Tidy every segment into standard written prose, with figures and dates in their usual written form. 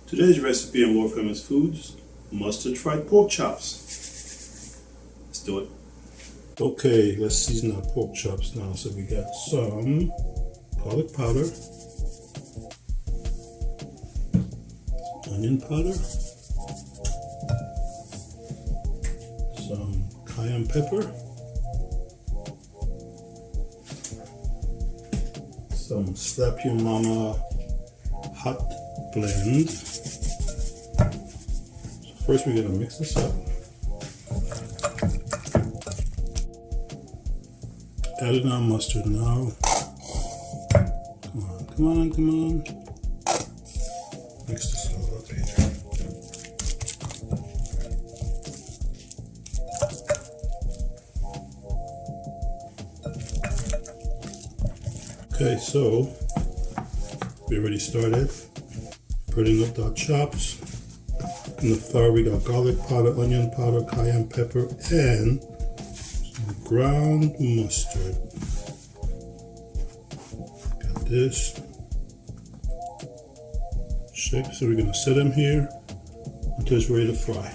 Today's recipe on World Famous Foods, mustard fried pork chops. Let's do it. Okay, let's season our pork chops now. So we got some garlic powder, onion powder, some cayenne pepper, some Slap Your Mama hot blend. So first we're gonna mix this up. Add in our mustard now. Come on. Mix this all up here. Okay, so we already started putting up our chops. In the flour we got garlic powder, onion powder, cayenne pepper, and some ground mustard. Got this. Shake, so we're gonna set them here until it's ready to fry.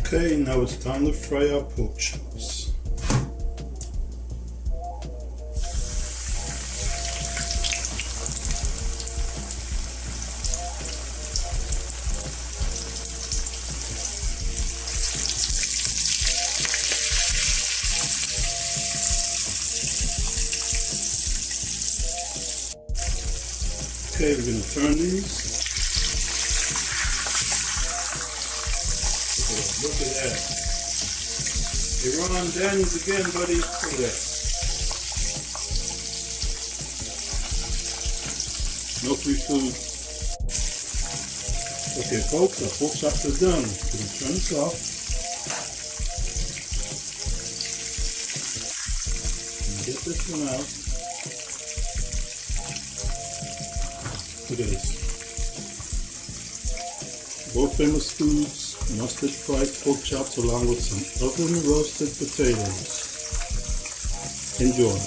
Okay, now it's time to fry our pork chops. Okay, we're going to turn these. Look at that. Iran Daniels again, buddy. Look at that. No free food. Okay, folks, our pork chops are done. We're going to turn this off. And get this one out. Look at this. World Famous Foods mustard fried pork chops along with some oven roasted potatoes. Enjoy.